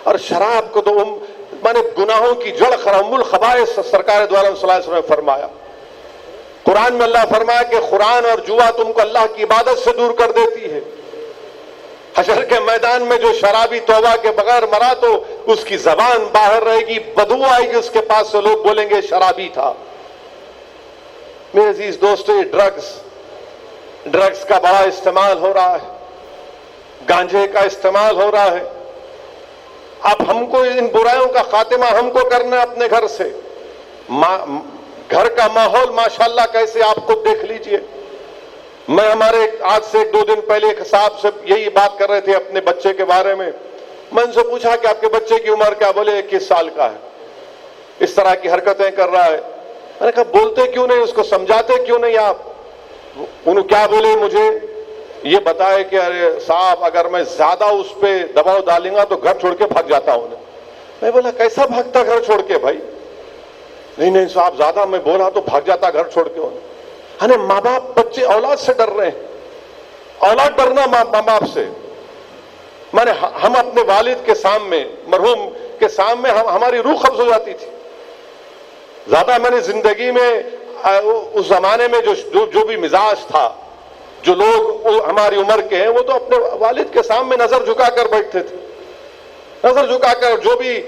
اور شراب کو تو مانے گناہوں کی جڑ ام الخبائث سرکار دو عالم صلی اللہ علیہ وسلم نے فرمایا. قرآن میں اللہ فرمایا کہ قرآن اور جوا تم کو اللہ کی عبادت سے دور کر دیتی ہے. حشر کے میدان میں جو شرابی توبہ کے بغیر مرا تو اس کی زبان باہر رہے گی، بدبو آئے گی اس کے پاس سے، لوگ بولیں گے شرابی تھا. میرے عزیز دوستو، یہ ڈرگز کا بڑا استعمال ہو رہا ہے، گانجے کا استعمال ہو رہا ہے. اب ہم کو ان برائیوں کا خاتمہ ہم کو کرنا ہے اپنے گھر سے. گھر کا ماحول ماشاءاللہ کیسے آپ خود دیکھ لیجئے. میں ہمارے آج سے 1-2 دن پہلے ایک صاحب سے یہی بات کر رہے تھے اپنے بچے کے بارے میں. میں ان سے پوچھا کہ آپ کے بچے کی عمر کیا؟ بولے 21 سال کا ہے، اس طرح کی حرکتیں کر رہا ہے. میں نے کہا بولتے کیوں نہیں اس کو، سمجھاتے کیوں نہیں آپ؟ انہوں کیا بولے، مجھے یہ بتائے کہ ارے صاحب اگر میں زیادہ اس پہ دباؤ ڈالوں گا تو گھر چھوڑ کے بھاگ جاتا ہوں. میں بولا کیسا بھاگتا گھر چھوڑ کے بھائی؟ نہیں صاحب زیادہ میں بولا تو بھاگ جاتا گھر چھوڑ کے. ہاں ماں باپ، بچے اولاد سے ڈر رہے ہیں. اولاد ڈرنا ماں باپ سے. مانے ہم اپنے والد کے سامنے، مرحوم کے سامنے ہماری روح قبض ہو جاتی تھی. زیادہ میں نے زندگی میں اس زمانے میں جو بھی مزاج تھا، جو لوگ ہماری عمر کے ہیں وہ تو اپنے والد کے سامنے نظر جھکا کر بیٹھتے تھے. نظر جھکا کر جو بھی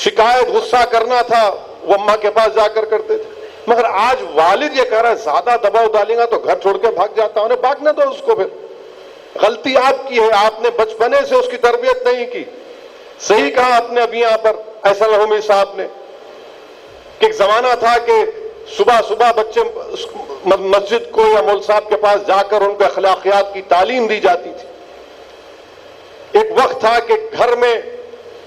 شکایت غصہ کرنا تھا وہ اماں کے پاس جا کر کرتے تھے. مگر آج والد یہ کہہ رہا ہے زیادہ دباؤ ڈالیں گا تو گھر چھوڑ کے بھاگ جاتا ہوں. بھاگنا تو اس کو، پھر غلطی آپ کی ہے، آپ نے بچپنے سے اس کی تربیت نہیں کی. صحیح کہا آپ نے ابھی یہاں پر ایسا رحمی صاحب نے کہ ایک زمانہ تھا کہ صبح بچے مسجد کو یا مول صاحب کے پاس جا کر ان کو اخلاقیات کی تعلیم دی جاتی تھی. ایک وقت تھا کہ گھر میں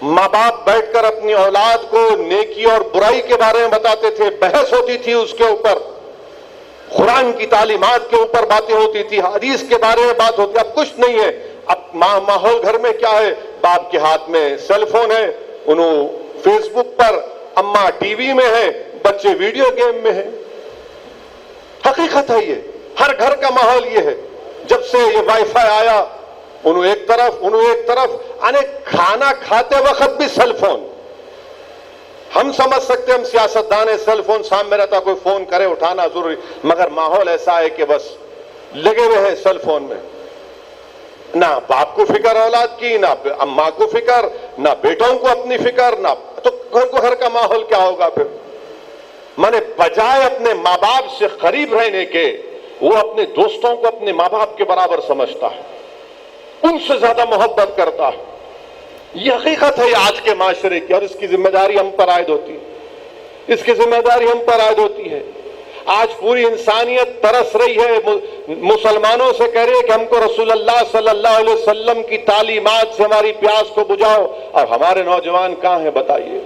ماں باپ بیٹھ کر اپنی اولاد کو نیکی اور برائی کے بارے میں بتاتے تھے، بحث ہوتی تھی اس کے اوپر، قرآن کی تعلیمات کے اوپر باتیں ہوتی تھی، حدیث کے بارے میں بات ہوتی. اب کچھ نہیں ہے. اب ماحول گھر میں کیا ہے؟ باپ کے ہاتھ میں سیل فون ہے، انہوں فیس بک پر، اماں ٹی وی میں ہے، بچے ویڈیو گیم میں ہیں. حقیقت ہے یہ، ہر گھر کا ماحول یہ ہے. جب سے یہ وائی فائی آیا، انہوں ایک طرف یعنی کھانا کھاتے وقت بھی سیل فون. ہم سمجھ سکتے ہم سیاستدان ہیں، سیل فون سامنے رہتا، کوئی فون کرے اٹھانا ضروری، مگر ماحول ایسا ہے کہ بس لگے ہوئے ہیں سیل فون میں. نہ باپ کو فکر اولاد کی، نہ اماں کو فکر، نہ بیٹوں کو اپنی فکر، نہ تو گھر کا ماحول کیا ہوگا پھر؟ مانے بجائے اپنے ماں باپ سے قریب رہنے کے، وہ اپنے دوستوں کو اپنے ماں باپ کے برابر سمجھتا ہے، ان سے زیادہ محبت کرتا ہے. یہ حقیقت ہے آج کے معاشرے کی، اور اس کی ذمہ داری ہم پر عائد ہوتی ہے. اس کی ذمہ داری ہم پر عائد ہوتی ہے. آج پوری انسانیت ترس رہی ہے، مسلمانوں سے کہہ رہی ہے کہ ہم کو رسول اللہ صلی اللہ علیہ وسلم کی تعلیمات سے ہماری پیاس کو بجھاؤ، اور ہمارے نوجوان کہاں ہیں بتائیے؟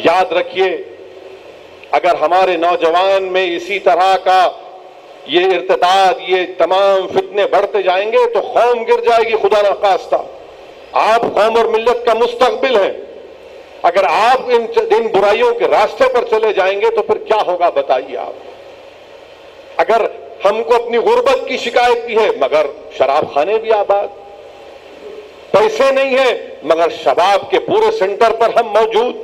یاد رکھیے، اگر ہمارے نوجوان میں اسی طرح کا یہ ارتداد، یہ تمام فتنے بڑھتے جائیں گے تو قوم گر جائے گی. خدا نخواستہ، آپ قوم اور ملت کا مستقبل ہیں. اگر آپ ان برائیوں کے راستے پر چلے جائیں گے تو پھر کیا ہوگا بتائیے آپ؟ اگر ہم کو اپنی غربت کی شکایت بھی ہے مگر شراب خانے بھی آباد، پیسے نہیں ہیں مگر شباب کے پورے سینٹر پر ہم موجود،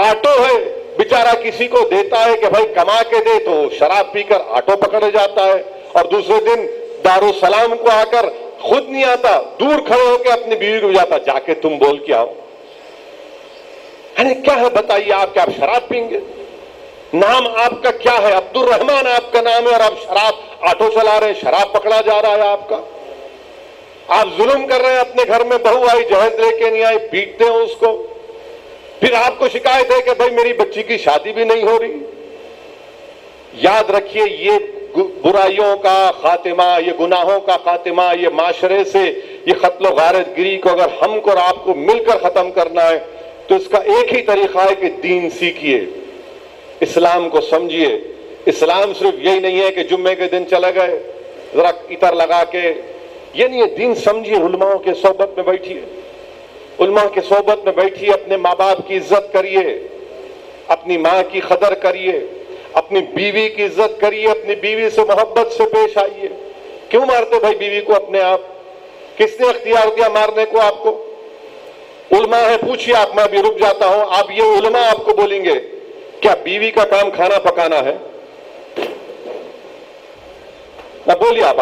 آٹو ہے بیچارہ کسی کو دیتا ہے کہ بھائی کما کے دے تو شراب پی کر آٹو پکڑ جاتا ہے، اور دوسرے دن دارالسلام کو آ کر خود نہیں آتا، دور کھڑے ہو کے اپنی بیوی کو جاتا جا کے تم بول کے آؤ. کیا ہے بتائیے آپ؟ کیا آپ شراب پئیں گے؟ نام آپ کا کیا ہے؟ عبد الرحمان آپ کا نام ہے، اور آپ شراب آٹو چلا رہے ہیں، شراب پکڑا جا رہا ہے آپ کا. آپ ظلم کر رہے ہیں اپنے گھر میں، بہو آئی جہیز لے کے نہیں آئی، پیٹتے ہیں اس کو. پھر آپ کو شکایت ہے کہ بھائی میری بچی کی شادی بھی نہیں ہو رہی. یاد رکھیے، یہ برائیوں کا خاتمہ، یہ گناہوں کا خاتمہ، یہ معاشرے سے یہ قتل و غارت گری کو اگر ہم کو اور آپ کو مل کر ختم کرنا ہے تو اس کا ایک ہی طریقہ ہے کہ دین سیکھیے، اسلام کو سمجھیے. اسلام صرف یہی نہیں ہے کہ جمعے کے دن چلے گئے ذرا عطر لگا کے، یہ نہیں ہے. دین سمجھیے، علماء کے صحبت میں بیٹھیے، علماء کے صحبت میں بیٹھیے، اپنے ماں باپ کی عزت کریے، اپنی ماں کی قدر کریے، اپنی بیوی کی عزت کریے، اپنی بیوی سے محبت سے پیش آئیے. کیوں مارتے بھائی بیوی کو اپنے آپ؟ کس نے اختیار دیا مارنے کو آپ کو؟ علماء ہیں, پوچھیے آپ, میں ابھی رک جاتا ہوں. آپ یہ علماء آپ کو بولیں گے کیا بیوی کا کام کھانا پکانا ہے؟ نہ بولیے آپ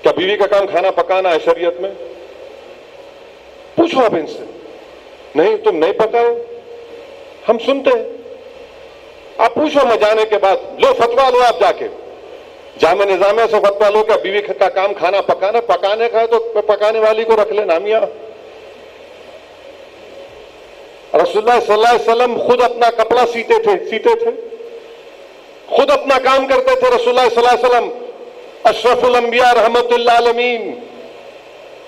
کیا بیوی کا کام کھانا پکانا ہے شریعت میں؟ پوچھو آپ ان سے. نہیں, تم نہیں پکاؤ, ہم سنتے ہیں. آپ پوچھو, میں جانے کے بعد لو فتوا لو, آپ جا کے جامع نظامیہ سے فتوا لو کہ بیوی کا کام کھانا پکانا, پکانے کا ہے تو پکانے والی کو رکھ لینا میاں. رسول اللہ صلی اللہ علیہ وسلم خود اپنا کپڑا سیتے تھے, خود اپنا کام کرتے تھے. رسول اللہ صلی اللہ علیہ وسلم اشرف الانبیاء رحمت اللہ عالمین.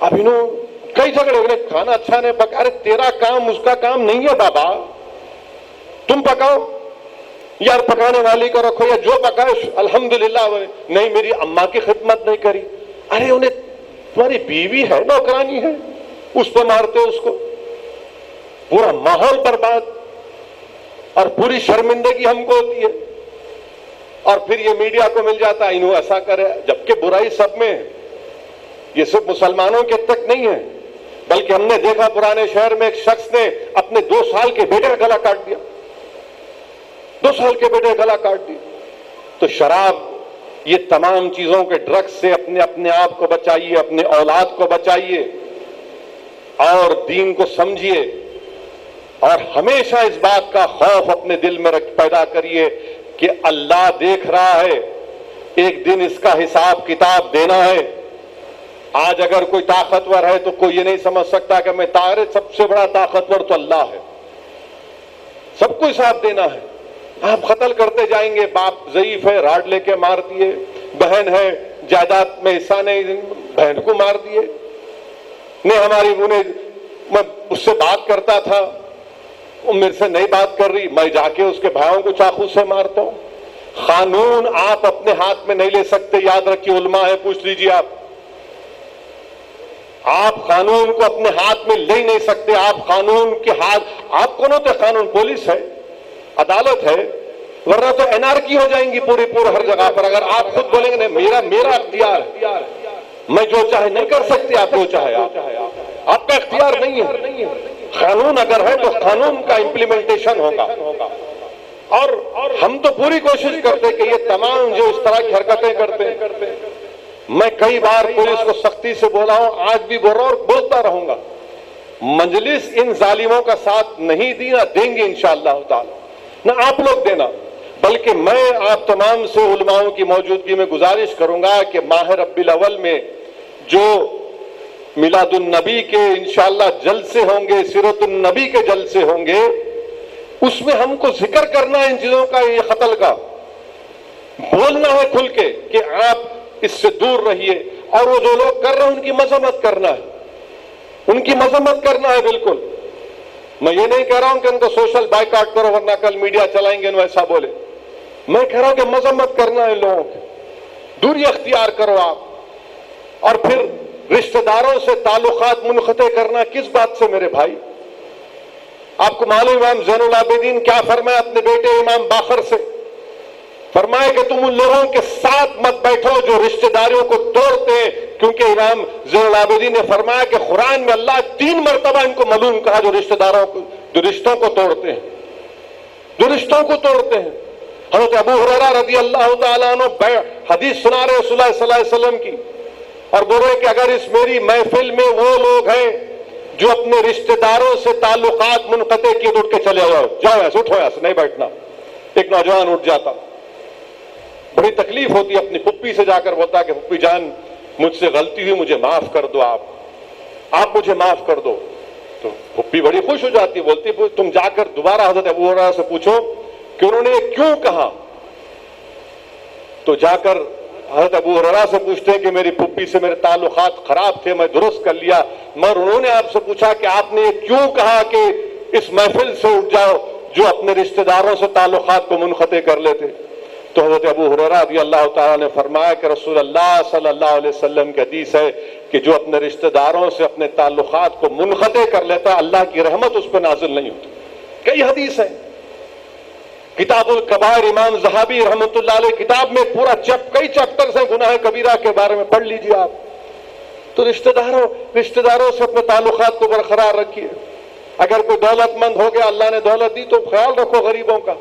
اب انہوں کئی جھگڑے ہوئے, کھانا اچھا نہیں پکا. ارے تیرا کام اس کا کام نہیں ہے بابا, تم پکاؤ, یار پکانے والی کو رکھو, یا جو پکائے الحمدللہ. نہیں, میری اماں کی خدمت نہیں کری. ارے انہیں تمہاری بیوی ہے, نوکرانی ہے, اس پہ مارتے ہو اس کو. پورا ماحول برباد اور پوری شرمندگی ہم کو ہوتی ہے. اور پھر یہ میڈیا کو مل جاتا ہے انہوں ایسا کرے, جبکہ برائی سب میں ہے. یہ صرف مسلمانوں کے تک نہیں ہے, بلکہ ہم نے دیکھا پرانے شہر میں ایک شخص نے اپنے 2 سال کے بیٹے کا گلا کاٹ دیا. 2 سال کے بیٹے کا گلا کاٹ دیا. تو شراب, یہ تمام چیزوں کے ڈرگز سے اپنے آپ کو بچائیے, اپنے اولاد کو بچائیے, اور دین کو سمجھیے, اور ہمیشہ اس بات کا خوف اپنے دل میں پیدا کریے کہ اللہ دیکھ رہا ہے, ایک دن اس کا حساب کتاب دینا ہے. آج اگر کوئی طاقتور ہے تو کوئی یہ نہیں سمجھ سکتا کہ میں سب سے بڑا طاقتور تو اللہ ہے, سب کو حساب دینا ہے. آپ قتل کرتے جائیں گے, باپ ضعیف ہے راڈ لے کے مار دیے, بہن ہے جائیداد میں حصہ نہیں, بہن کو مار دیے. میں اس سے بات کرتا تھا, وہ میرے سے نہیں بات کر رہی, میں جا کے اس کے بھائیوں کو چاقو سے مارتا ہوں. قانون آپ اپنے ہاتھ میں نہیں لے سکتے, یاد رکھیے, علماء ہے, پوچھ لیجیے آپ قانون کو اپنے ہاتھ میں لے نہیں سکتے. آپ قانون کے ہاتھ, آپ کون ہوتے؟ قانون پولیس ہے, عدالت ہے, ورنہ تو انارکی ہو جائیں گی پوری ہر جگہ پر. اگر آپ خود بولیں گے میرا اختیار ہے, میں جو چاہے نہیں کر سکتے, آپ جو چاہے, آپ کا اختیار نہیں ہے. قانون اگر ہے تو قانون کا امپلیمنٹیشن ہوگا. اور ہم تو پوری کوشش کرتے کہ یہ تمام جو اس طرح کی حرکتیں کرتے ہیں, میں کئی بار پولیس کو سختی سے بولا ہوں, آج بھی بول رہا ہوں اور بولتا رہوں گا. مجلس ان ظالموں کا ساتھ نہیں دی, نہ دیں گے انشاءاللہ تعالی, نہ آپ لوگ دینا. بلکہ میں آپ تمام سے علماؤں کی موجودگی میں گزارش کروں گا کہ ماہ ربیع الاول میں جو میلاد النبی کے انشاءاللہ جلسے ہوں گے, سیرت النبی کے جلسے ہوں گے, اس میں ہم کو ذکر کرنا ہے ان چیزوں کا, یہ قتل کا بولنا ہے کھل کے کہ آپ اس سے دور رہیے. اور وہ جو لوگ کر رہے ہیں ان کی مذمت کرنا ہے, ان کی مذمت کرنا ہے. بالکل میں یہ نہیں کہہ رہا ہوں کہ ان کو سوشل بائیکاٹ کرو ورنہ کل میڈیا چلائیں گے ایسا بولے. میں کہہ رہا ہوں کہ مذمت کرنا ہے لوگوں کی, دوری اختیار کرو آپ. اور پھر رشتہ داروں سے تعلقات منقطع کرنا کس بات سے میرے بھائی؟ آپ کو معلوم امام زین العابدین کیا فرمایا اپنے بیٹے امام باقر سے؟ فرمایا کہ تم ان لوگوں کے ساتھ مت بیٹھو جو رشتہ داریوں کو توڑتے ہیں, کیونکہ امام زین العابدین نے فرمایا کہ قرآن میں اللہ 3 مرتبہ ان کو ملعون کہا جو رشتہ داروں کو, جو رشتوں کو توڑتے ہیں, جو رشتوں کو توڑتے ہیں. حضرت ابو ہریرہ رضی اللہ تعالیٰ عنہ حدیث سنا رہے رسول اللہ صلی اللہ علیہ وسلم کی, اور بول رہے کہ اگر اس میری محفل میں وہ لوگ ہیں جو اپنے رشتہ داروں سے تعلقات منقطع کیے تو اٹھ کے چلے جاؤ ایسے, اٹھو ایسے, نہیں بیٹھنا. ایک نوجوان اٹھ جاتا, بڑی تکلیف ہوتی, اپنی پھپھی سے جا کر بولتا کہ پھپھی جان مجھ سے غلطی ہوئی, مجھے معاف کر دو, آپ مجھے معاف کر دو. تو پھپھی بڑی خوش ہو جاتی, بولتی تم جا کر دوبارہ حضرت ابو ہریرہ سے پوچھو کہ انہوں نے کیوں کہا. تو جا کر حضرت ابو ہریرہ سے پوچھتے ہیں کہ میری پھپھی سے میرے تعلقات خراب تھے, میں درست کر لیا, مگر انہوں نے آپ سے پوچھا کہ آپ نے کیوں کہا کہ اس محفل سے اٹھ جاؤ جو اپنے رشتہ داروں سے تعلقات کو منقطع کر لیتے. تو حضرت ابو ہریرہ رضی اللہ تعالیٰ نے فرمایا کہ رسول اللہ صلی اللہ علیہ وسلم کی حدیث ہے کہ جو اپنے رشتہ داروں سے اپنے تعلقات کو منقطع کر لیتا, اللہ کی رحمت اس پہ نازل نہیں ہوتی. کئی حدیث ہیں, کتاب الکبائر امام ذہبی رحمۃ اللہ علیہ کتاب میں پورا کئی چیپٹرز ہیں گناہ کبیرہ کے بارے میں, پڑھ لیجیے آپ. تو رشتہ داروں سے اپنے تعلقات کو برقرار رکھیے. اگر کوئی دولت مند ہو گیا، اللہ نے دولت دی، تو خیال رکھو غریبوں کا.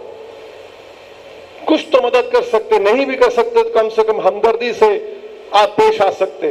کچھ تو مدد کر سکتے، نہیں بھی کر سکتے تو کم سے کم ہمدردی سے آپ پیش آ سکتے.